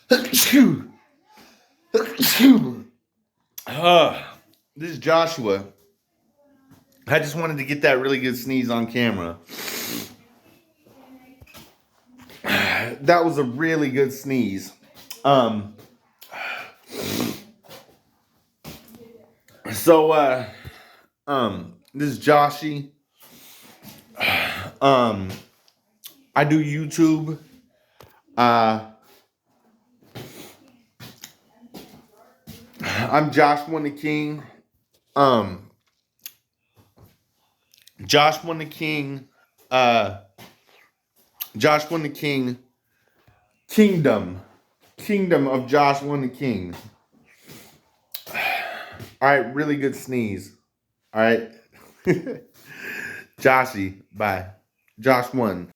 This is Joshua. I just wanted to get that really good sneeze on camera. That was a really good sneeze. This is Joshie. I do YouTube. I'm Josh Won the King. Josh Won the King. Josh Won the King. Kingdom of Josh Won the King. All right, really good sneeze. All right. Joshie, bye. Josh won.